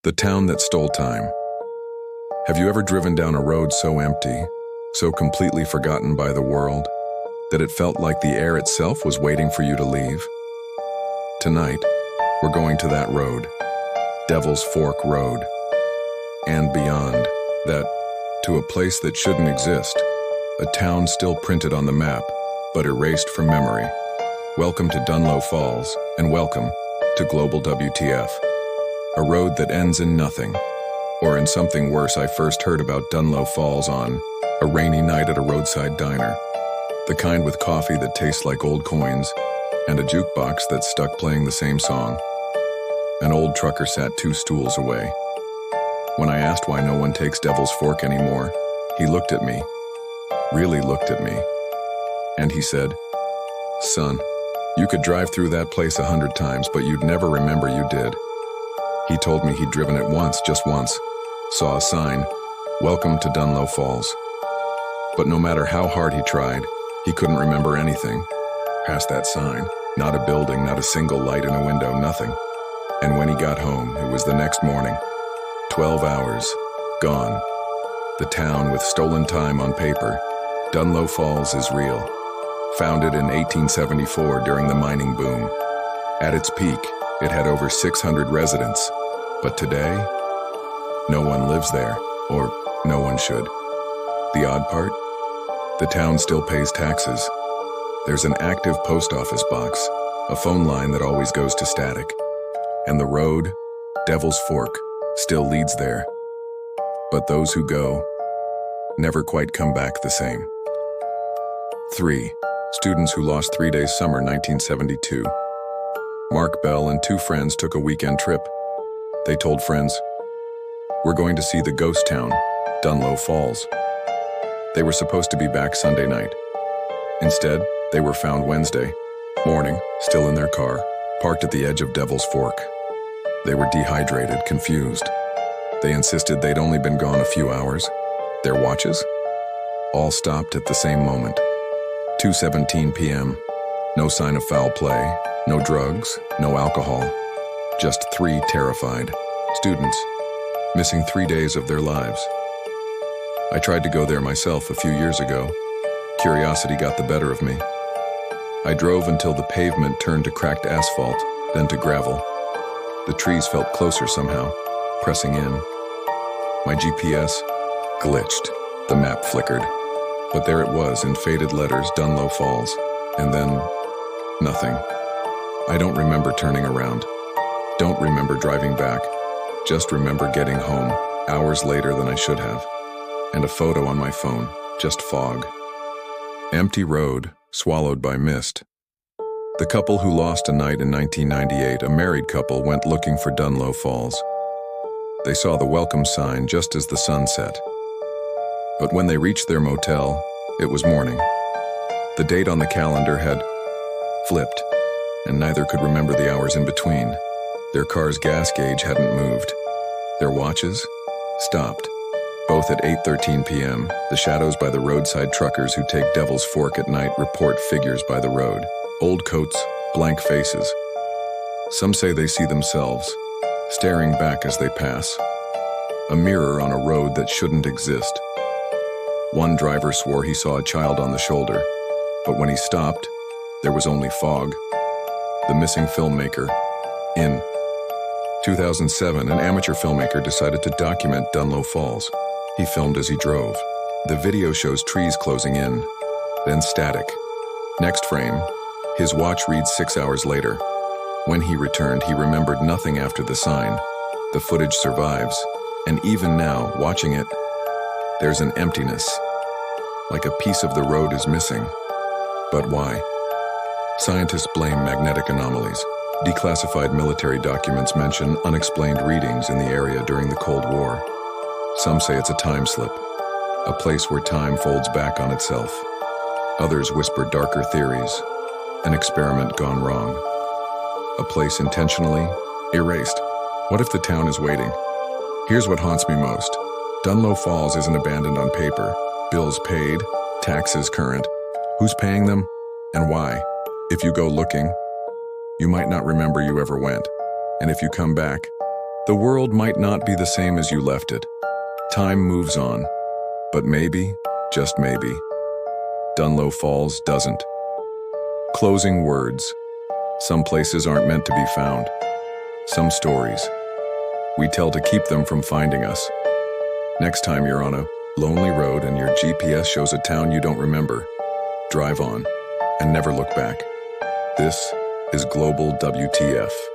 The town that stole time. Have you ever driven down a road so empty, so completely forgotten by the world, that it felt like the air itself was waiting for you to leave? Tonight, we're going to that road, Devil's Fork Road, and beyond that, to a place that shouldn't exist, a town still printed on the map, but erased from memory. Welcome to Dunlow Falls, and welcome to Global WTF. A road that ends in nothing, or in something worse. I first heard about Dunlow Falls on a rainy night at a roadside diner. The kind with coffee that tastes like old coins, and a jukebox that's stuck playing the same song. An old trucker sat 2 stools away. When I asked why no one takes Devil's Fork anymore, he looked at me, really looked at me, and he said, "Son, you could drive through that place 100 times, but you'd never remember you did." He told me he'd driven it once, just once, saw a sign, "Welcome to Dunlow Falls." But no matter how hard he tried, he couldn't remember anything past that sign. Not a building, not a single light in a window, nothing. And when he got home, it was the next morning. 12 hours, gone. The town with stolen time on paper. Dunlow Falls is real. Founded in 1874 during the mining boom. At its peak, it had over 600 residents. But today, no one lives there, or no one should. The odd part? The town still pays taxes. There's an active post office box, a phone line that always goes to static. And the road, Devil's Fork, still leads there. But those who go never quite come back the same. 3. Students who lost 3 days summer 1972. Mark Bell and 2 friends took a weekend trip. They told friends, "We're going to see the ghost town, Dunlow Falls." They were supposed to be back Sunday night. Instead, they were found Wednesday morning, still in their car, parked at the edge of Devil's Fork. They were dehydrated, confused. They insisted they'd only been gone a few hours. Their watches? All stopped at the same moment. 2:17 p.m. No sign of foul play, no drugs, no alcohol. Just 3 terrified students, missing 3 days of their lives. I tried to go there myself a few years ago. Curiosity got the better of me. I drove until the pavement turned to cracked asphalt, then to gravel. The trees felt closer somehow, pressing in. My GPS glitched. The map flickered. But there it was in faded letters, Dunlow Falls. And then, nothing. I don't remember turning around. Don't remember driving back. Just remember getting home, hours later than I should have. And a photo on my phone, just fog. Empty road, swallowed by mist. The couple who lost a night in 1998, a married couple, went looking for Dunlow Falls. They saw the welcome sign just as the sun set. But when they reached their motel, it was morning. The date on the calendar had flipped, and neither could remember the hours in between. Their car's gas gauge hadn't moved. Their watches stopped. Both at 8:13 p.m., the shadows by the roadside truckers who take Devil's Fork at night report figures by the road. Old coats, blank faces. Some say they see themselves, staring back as they pass. A mirror on a road that shouldn't exist. One driver swore he saw a child on the shoulder, but when he stopped, there was only fog. The missing filmmaker. In 2007, an amateur filmmaker decided to document Dunlow Falls. He filmed as he drove. The video shows trees closing in, then static. Next frame, his watch reads 6 hours later. When he returned, he remembered nothing after the sign. The footage survives, and even now, watching it, there's an emptiness, like a piece of the road is missing. But why? Scientists blame magnetic anomalies. Declassified military documents mention unexplained readings in the area during the Cold War. Some say it's a time slip, a place where time folds back on itself. Others whisper darker theories, an experiment gone wrong, a place intentionally erased. What if the town is waiting? Here's what haunts me most. Dunlow Falls isn't abandoned on paper. Bills paid, taxes current. Who's paying them, and why? If you go looking, you might not remember you ever went. And if you come back, The world might not be the same as you left it. Time moves on. But maybe, just maybe, Dunlow Falls doesn't. Closing words. Some places aren't meant to be found. Some stories we tell to keep them from finding us. Next time you're on a lonely road and your GPS shows a town you don't remember, drive on and never look back. This is Global WTF.